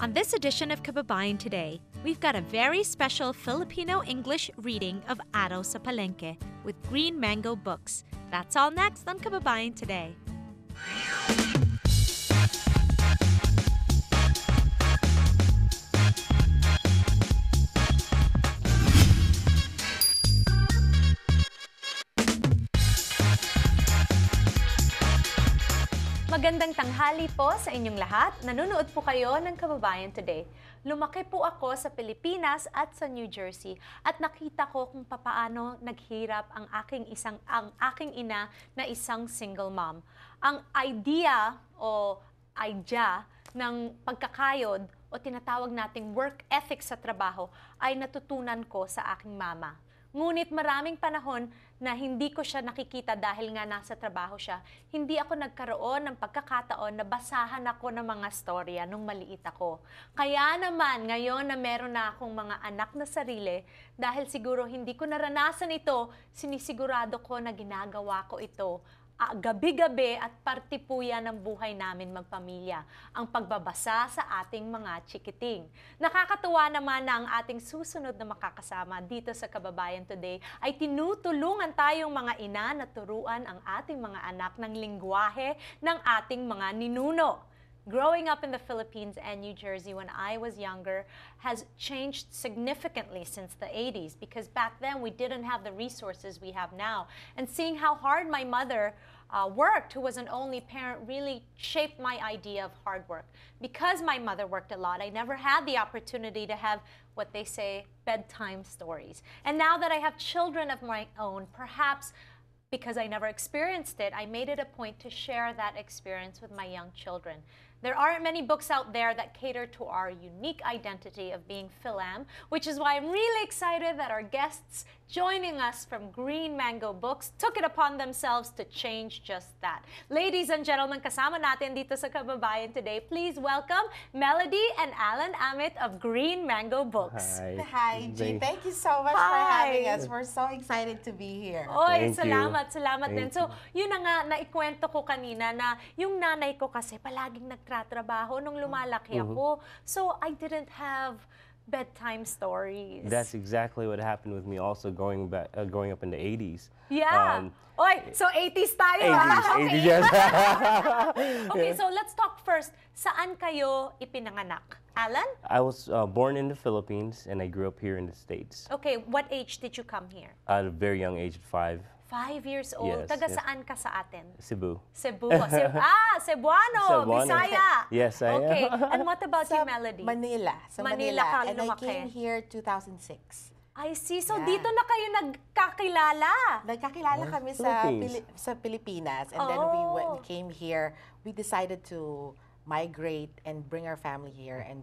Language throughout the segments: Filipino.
On this edition of Kababayan Today, we've got a very special Filipino English reading of Araw sa Palengke with Green Mango Books. That's all next on Kababayan Today. Magandang tanghali po sa inyong lahat. Nanonood po kayo ng Kababayan Today. Lumaki po ako sa Pilipinas at sa New Jersey at nakita ko kung papaano naghirap ang aking ina na isang single mom. Ang idea ng pagkakayod o tinatawag nating work ethic sa trabaho ay natutunan ko sa aking mama. Ngunit maraming panahon na hindi ko siya nakikita dahil nga nasa trabaho siya, hindi ako nagkaroon ng pagkakataon na basahan ako ng mga storya nung maliit ako. Kaya naman, ngayon na meron na akong mga anak na sarili, dahil siguro hindi ko naranasan ito, sinisigurado ko na ginagawa ko ito gabi-gabi at parte po yan ng buhay namin magpamilya, ang pagbabasa sa ating mga chikiting. Nakakatuwa naman na ang ating susunod na makakasama dito sa Kababayan Today ay tinutulungan tayong mga ina na turuan ang ating mga anak ng lingwahe ng ating mga ninuno. Growing up in the Philippines and New Jersey when I was younger has changed significantly since the 80s because back then we didn't have the resources we have now. And seeing how hard my mother worked, who was an only parent, really shaped my idea of hard work. Because my mother worked a lot, I never had the opportunity to have what they say, bedtime stories. And now that I have children of my own, perhaps because I never experienced it, I made it a point to share that experience with my young children. There aren't many books out there that cater to our unique identity of being Philam, which is why I'm really excited that our guests joining us from Green Mango Books took it upon themselves to change just that. Ladies and gentlemen, kasama natin dito sa Kababayan Today, please welcome Melody and Alan Amit of Green Mango Books. Hi, G. Thank you so much for having us. We're so excited to be here. Oy, salamat din. So, yun na nga, naikwento ko kanina na yung nanay ko kasi palaging nagtratrabaho nung lumalaki ako. So, I didn't have bedtime stories. That's exactly what happened with me also growing up in the 80s. Yeah. So 80s tayo. 80s, yes. Okay, so let's talk first. Saan kayo ipinanganak? Alan? I was born in the Philippines and I grew up here in the States. Okay, what age did you come here? At a very young age of 5. 5 years old. Yes, Taga yes. saan ka sa atin? Cebu. Cebuano, Bisaya. Yes, I am. Okay, and what about you, Melody? Manila. Manila ka And I lumaki. came here 2006. I see. So Yeah. dito na kayo nagkakilala. Nagkakilala kami sa Pilipinas. And then we came here. We decided to migrate and bring our family here. And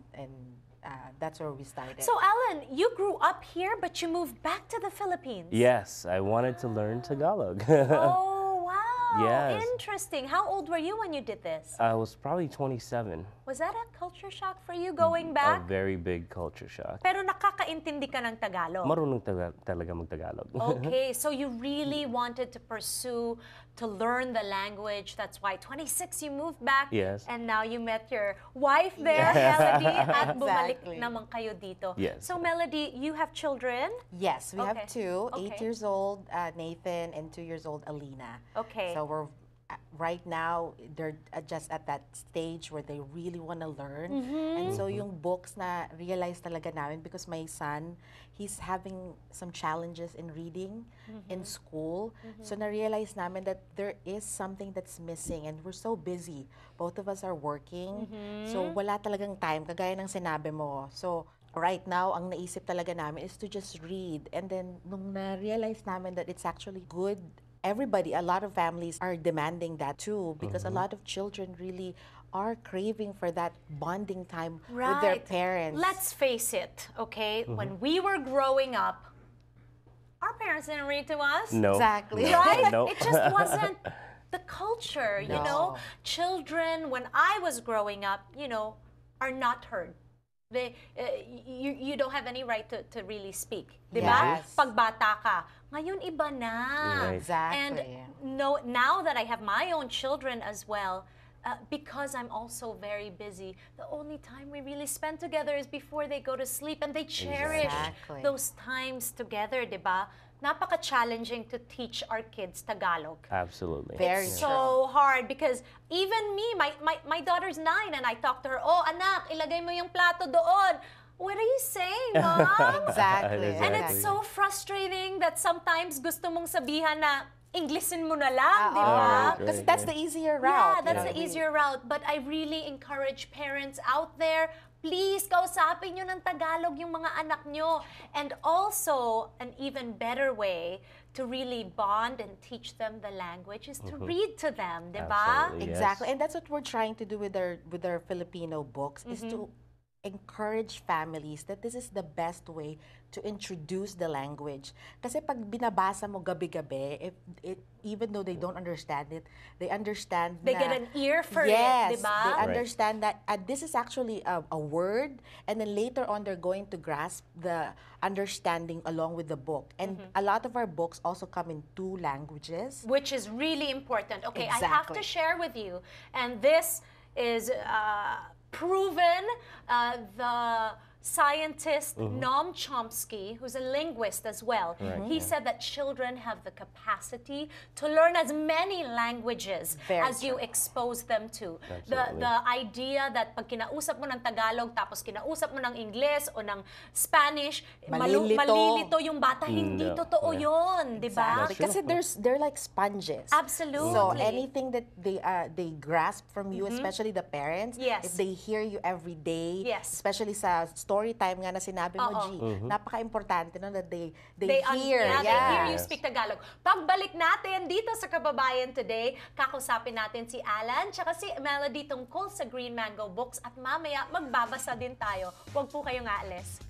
that's where we started. So Alan, you grew up here, but you moved back to the Philippines. Yes, I wanted to learn Tagalog. Oh, wow. Yes. Interesting. How old were you when you did this? I was probably 27. Was that a culture shock for you going A back? very big culture shock. Pero nakakaintindi ka ng Tagalog. Marunong talaga mag-Tagalog. Okay, so you really wanted to pursue, to learn the language. That's why 26 you moved back. Yes. And now you met your wife there, Melody, at bumalik Exactly. naman kayo dito. Yes. So Melody, you have children? Yes, we have two. Okay. 8 years old, Nathan, and 2 years old, Alina. Okay. So we're right now, they're just at that stage where they really want to learn. And so yung books na realize talaga namin because my son, he's having some challenges in reading in school. So na-realize namin that there is something that's missing and we're so busy. Both of us are working. So wala talagang time, kagaya ng sinabi mo. So right now, ang naisip talaga namin is to just read. And then nung na-realize namin that it's actually good, everybody, a lot of families are demanding that too because a lot of children really are craving for that bonding time with their parents. Let's face it, okay? When we were growing up, our parents didn't read to us. No. Exactly. No. Right? No. It just wasn't the culture, you know? No. Children, when I was growing up, are not heard. You don't have any right to really speak. Diba? Yes. Pagbata ka. Ngayon, iba na. Right. Exactly. And now that I have my own children as well, because I'm also very busy, the only time we really spend together is before they go to sleep, and they cherish Exactly. those times together, di ba? Napaka-challenging to teach our kids Tagalog. Absolutely. Very It's true. so hard because even me, my daughter's 9 and I talk to her, oh anak, ilagay mo yung plato doon. What are you saying, Mom? Exactly. And it's Exactly. so frustrating that sometimes gusto mong sabihan na Englishin mo na lang, di Oo. ba? Because that's the easier Yeah, route. that's you the know. easier route. But I really encourage parents out there, please, kausapin nyo ng Tagalog yung mga anak nyo. And also, an even better way to really bond and teach them the language is to read to them, di ba? Absolutely. Exactly. Yes. And that's what we're trying to do with our Filipino books, is to encourage families that this is the best way to introduce the language. Kasi pag binabasa mo gabi-gabi, even though they don't understand it, they understand They na, get an ear for yes, it, di ba? they understand that this is actually a word, and then later on they're going to grasp the understanding along with the book. And a lot of our books also come in 2 languages. Which is really important. Okay, I have to Exactly. share with you, and this is proven. The scientist Noam Chomsky, who's a linguist as well, he said that children have the capacity to learn as many languages Very as you true. expose them to. Absolutely. The idea that pag kinausap mo ng Tagalog tapos kinausap mo ng Ingles o ng Spanish, Malilito. malilito yung bata, hindi No. totoo Yeah. yun, di ba? That's Kasi they're like sponges. Absolutely. So anything that they grasp from you, especially the parents, Yes. if they hear you every day, Yes. especially sa story time nga na sinabi mo, Oo. G, napaka-importante no, that they They hear. they hear you Yes. speak Tagalog. Pagbalik natin dito sa Kababayan Today, kakusapin natin si Alan tsaka si Melody tungkol sa Green Mango Books at mamaya magbabasa din tayo. Huwag po kayong aalis.